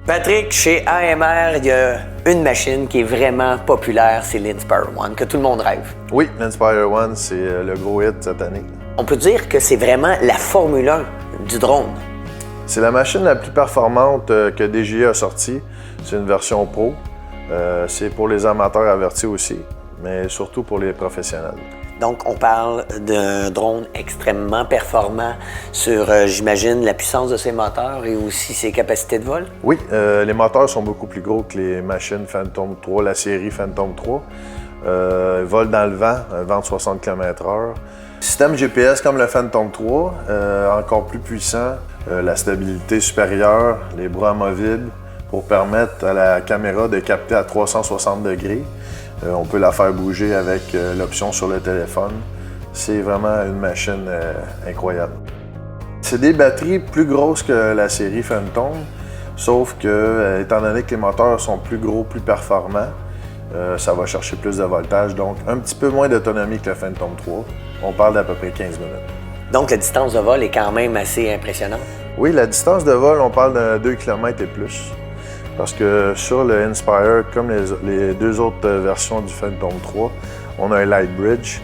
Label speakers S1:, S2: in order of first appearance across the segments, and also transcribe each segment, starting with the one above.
S1: Patrick, chez AMR, il y a une machine qui est vraiment populaire, c'est l'Inspire One, que tout le monde rêve.
S2: Oui, l'Inspire One, c'est le gros hit cette année.
S1: On peut dire que c'est vraiment la Formule 1 du drone.
S2: C'est la machine la plus performante que DJI a sortie. C'est une version pro. C'est pour les amateurs avertis aussi, mais surtout pour les professionnels.
S1: Donc, on parle d'un drone extrêmement performant sur, j'imagine, la puissance de ses moteurs et aussi ses capacités de vol?
S2: Oui, les moteurs sont beaucoup plus gros que les machines Phantom 3, la série Phantom 3. Ils volent dans le vent, un vent de 60 km/h. Système GPS comme le Phantom 3, encore plus puissant, la stabilité supérieure, les bras amovibles pour permettre à la caméra de capter à 360 degrés. On peut la faire bouger avec l'option sur le téléphone. C'est vraiment une machine incroyable. C'est des batteries plus grosses que la série Phantom, sauf que, étant donné que les moteurs sont plus gros, plus performants, ça va chercher plus de voltage, donc un petit peu moins d'autonomie que le Phantom 3. On parle d'à peu près 15 minutes.
S1: Donc, la distance de vol est quand même assez impressionnante.
S2: Oui, la distance de vol, on parle de 2 km et plus. Parce que sur le Inspire, comme les deux autres versions du Phantom 3, on a un Light Bridge,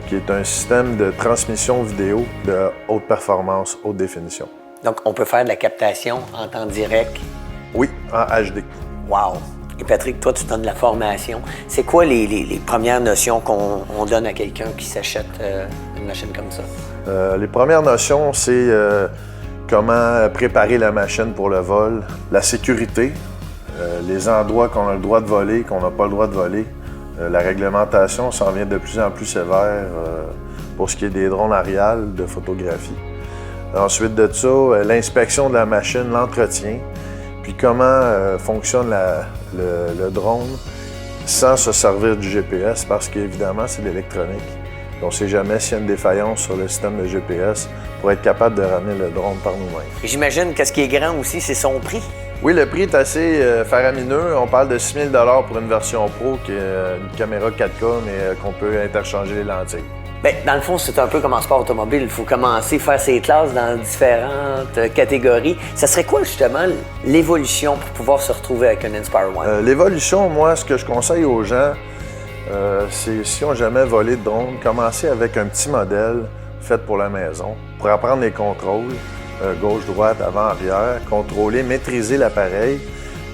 S2: qui est un système de transmission vidéo de haute performance, haute définition.
S1: Donc, on peut faire de la captation en temps direct.
S2: Oui, en HD.
S1: Wow! Et Patrick, toi, tu donnes la formation. C'est quoi les premières notions qu'on donne à quelqu'un qui s'achète une machine comme ça?
S2: Les premières notions, c'est comment préparer la machine pour le vol, la sécurité, les endroits qu'on a le droit de voler, qu'on n'a pas le droit de voler. La réglementation s'en vient de plus en plus sévère pour ce qui est des drones aériales de photographie. Ensuite de ça, l'inspection de la machine, l'entretien, puis comment fonctionne le drone sans se servir du GPS parce qu'évidemment, c'est l'électronique. On ne sait jamais s'il y a une défaillance sur le système de GPS pour être capable de ramener le drone par nous-mêmes.
S1: J'imagine que ce qui est grand aussi, c'est son prix.
S2: Oui, le prix est assez faramineux. On parle de 6 000 $ pour une version pro qui est une caméra 4K, mais qu'on peut interchanger les lentilles.
S1: Bien, dans le fond, c'est un peu comme en sport automobile. Il faut commencer à faire ses classes dans différentes catégories. Ça serait quoi, justement, l'évolution pour pouvoir se retrouver avec un Inspire One?
S2: L'évolution, moi, ce que je conseille aux gens, c'est si on n'a jamais volé de drone, commencer avec un petit modèle fait pour la maison, pour apprendre les contrôles, gauche, droite, avant, arrière, contrôler, maîtriser l'appareil,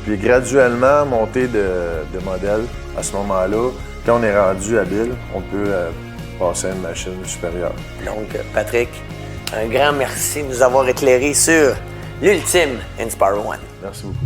S2: puis graduellement monter de modèle. À ce moment-là, quand on est rendu habile, on peut passer à une machine supérieure.
S1: Donc, Patrick, un grand merci de nous avoir éclairé sur l'ultime Inspire One.
S2: Merci beaucoup.